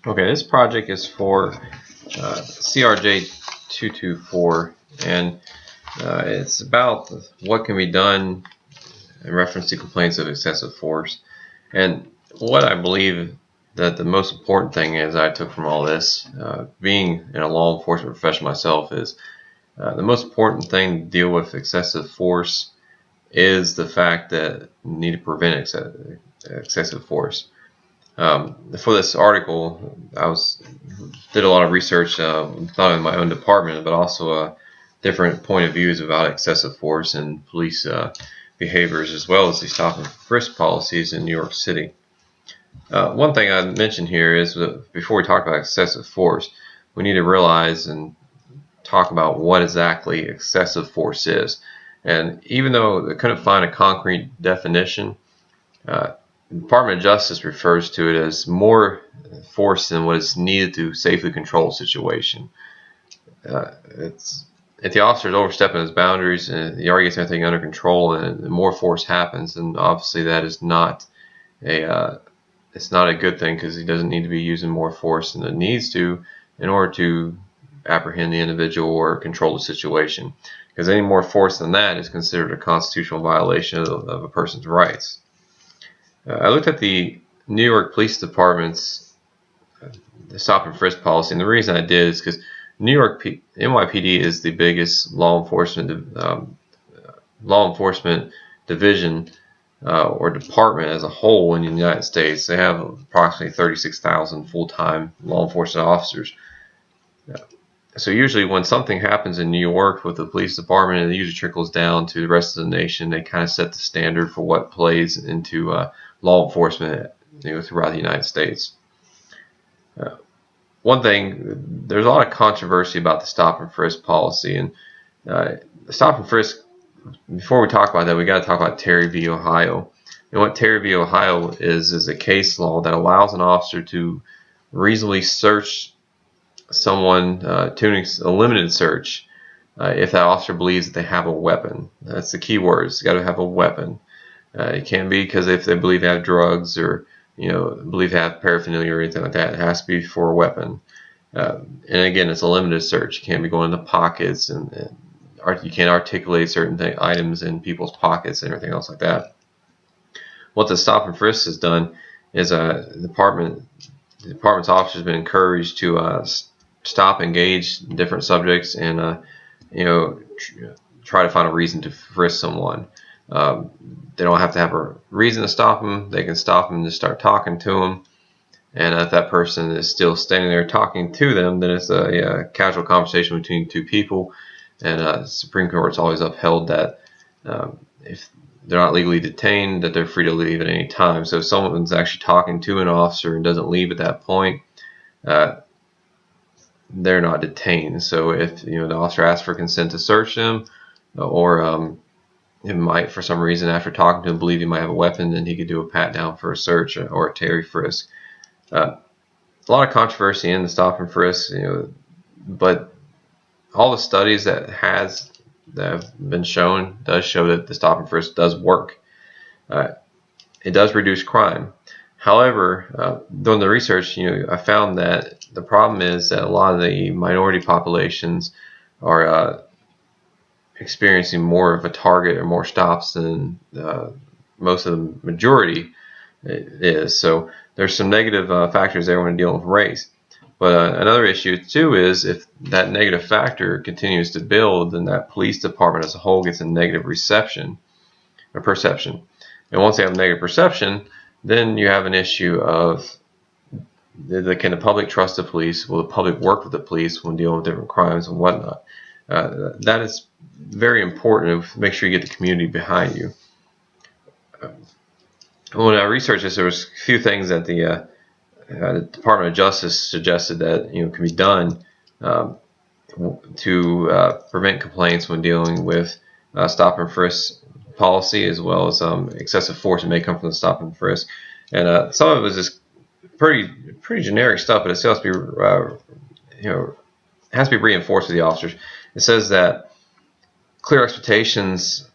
Okay, this project is for CRJ 224, and it's about what can be done in reference to complaints of excessive force. And what I believe that the most important thing is I took from all this, being in a law enforcement profession myself, is the most important thing to deal with excessive force is the fact that you need to prevent excessive force. For this article, did a lot of research, not in my own department, but also different point of views about excessive force and police behaviors, as well as the stop and frisk policies in New York City. One thing I mentioned here is that before we talk about excessive force, we need to realize and talk about what exactly excessive force is. And even though I couldn't find a concrete definition, the Department of Justice refers to it as more force than what is needed to safely control a situation. If the officer is overstepping his boundaries and he already gets everything under control and more force happens, then obviously that is not it's not a good thing, because he doesn't need to be using more force than it needs to in order to apprehend the individual or control the situation. Because any more force than that is considered a constitutional violation of a person's rights. I looked at the New York Police Department's the stop and frisk policy, and the reason I did is because New York NYPD is the biggest law enforcement division or department as a whole in the United States. They have approximately 36,000 full-time law enforcement officers. So usually when something happens in New York with the police department, it usually trickles down to the rest of the nation. They kind of set the standard for what plays into law enforcement, throughout the United States. One thing, there's a lot of controversy about the stop and frisk policy, and the stop and frisk. Before we talk about that, we got to talk about Terry v. Ohio. And what Terry v. Ohio is a case law that allows an officer to reasonably search someone, to a limited search, if that officer believes that they have a weapon. That's the key word. It's got to have a weapon. It can't be because if they believe they have drugs or believe they have paraphernalia or anything like that. It has to be for a weapon. And again, it's a limited search. You can't be going into pockets, and you can't articulate certain items in people's pockets and everything else like that. What the stop and frisk has done is the department's officers have been encouraged to stop, engage different subjects, and try to find a reason to frisk someone. They don't have to have a reason to stop them. They can stop them and just start talking to them. And if that person is still standing there talking to them, then it's a casual conversation between two people. And the Supreme Court's always upheld that if they're not legally detained, that they're free to leave at any time. So if someone's actually talking to an officer and doesn't leave at that point, they're not detained. So if the officer asks for consent to search them, or it might, for some reason, after talking to him, believe he might have a weapon, then he could do a pat down for a search or a Terry frisk. A lot of controversy in the stop and frisk, but all the studies that have been shown does show that the stop and frisk does work. It does reduce crime. However, during the research, I found that the problem is that a lot of the minority populations are experiencing more of a target or more stops than most of the majority is. So there's some negative factors there when dealing with race. But another issue too is if that negative factor continues to build, then that police department as a whole gets a negative perception. And once they have a negative perception, then you have an issue of can the public trust the police? Will the public work with the police when dealing with different crimes and whatnot? That is very important to make sure you get the community behind you. When I researched this, there was a few things that the Department of Justice suggested that can be done to prevent complaints when dealing with stop and frisk policy, as well as excessive force that may come from the stop and frisk. And some of it was just pretty generic stuff, but it still has to be has to be reinforced with the officers. It says that clear expectations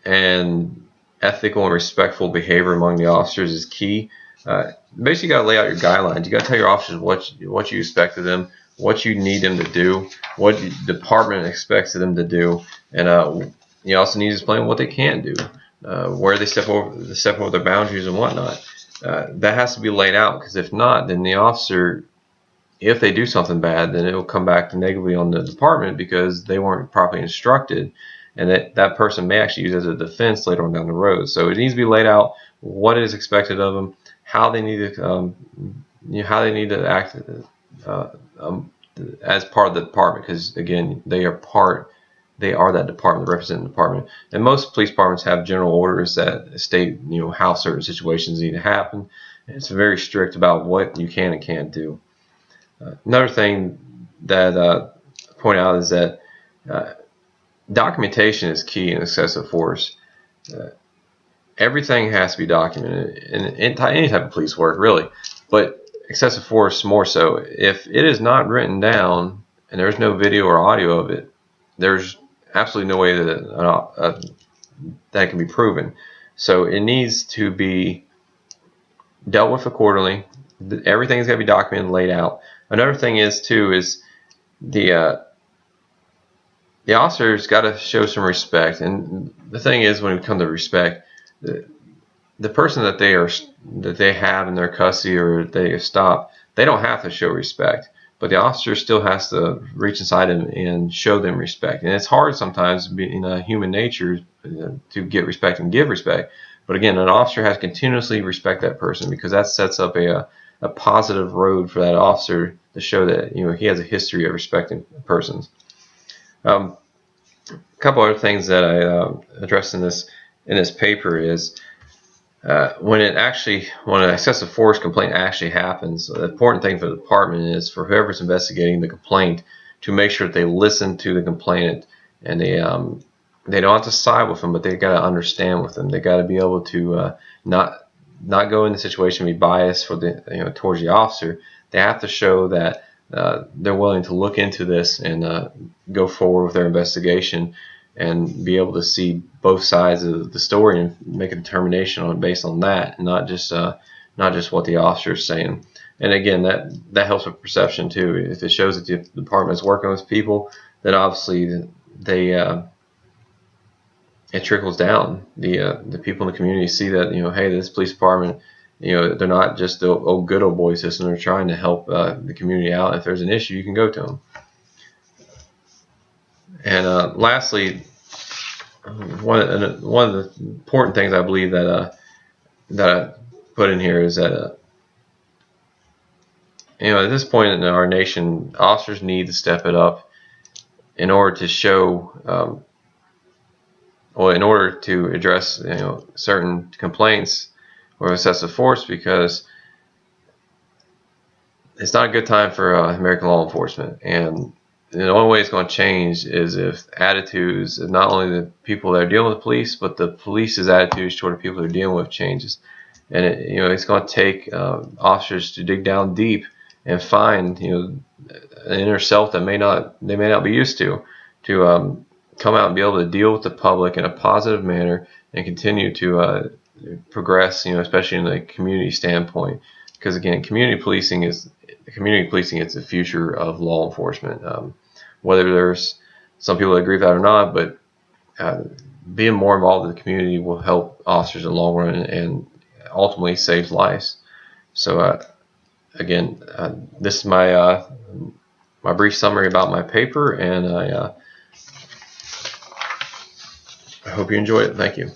and ethical and respectful behavior among the officers is key. Basically, you got to lay out your guidelines. You got to tell your officers what you expect of them, what you need them to do, what the department expects of them to do, and you also need to explain what they can't do, where they step over their boundaries and whatnot. That has to be laid out, because if not, then the officer, if they do something bad, then it will come back negatively on the department because they weren't properly instructed, and that person may actually use it as a defense later on down the road. So it needs to be laid out what is expected of them, how they need to act as part of the department, because again, they are that department, the representing department. And most police departments have general orders that state how certain situations need to happen. And it's very strict about what you can and can't do. Another thing that I point out is that documentation is key in excessive force. Everything has to be documented in any type of police work, really, but excessive force more so. If it is not written down and there's no video or audio of it, there's absolutely no way that that can be proven. So it needs to be dealt with accordingly. Everything's got to be documented and laid out. Another thing is the officer's got to show some respect. And the thing is, when it comes to respect, the person that they have in their custody or they stop, they don't have to show respect, but the officer still has to reach inside them and show them respect. And it's hard sometimes, in human nature, to get respect and give respect. But again, an officer has to continuously respect that person, because that sets up a positive road for that officer to show that he has a history of respecting persons. A couple other things that I addressed in this paper is when an excessive force complaint actually happens, the important thing for the department is for whoever's investigating the complaint to make sure that they listen to the complainant, and they don't have to side with them, but they got to understand with them. They got to be able to not go in the situation and be biased towards the officer. They have to show that they're willing to look into this and go forward with their investigation and be able to see both sides of the story and make a determination based on that, and not just what the officer is saying. And again, that helps with perception too. If it shows that the department is working with people, then obviously it trickles down. The people in the community see that hey, this police department, they're not just the good old boy system. They're trying to help the community out. If there's an issue, you can go to them. And lastly, one of the important things I believe that I put in here is that at this point in our nation, officers need to step it up in order to show, in order to address certain complaints or excessive force, because it's not a good time for American law enforcement. And the only way it's going to change is if attitudes of not only the people that are dealing with the police, but the police's attitudes toward the people they're dealing with changes. And it's going to take officers to dig down deep and find an inner self that they may not be used to come out and be able to deal with the public in a positive manner and continue to progress, especially in the community standpoint. Because again, community policing is the future of law enforcement. Whether there's some people that agree with that or not, but being more involved in the community will help officers in the long run and ultimately saves lives. So again, this is my brief summary about my paper, and I hope you enjoy it. Thank you.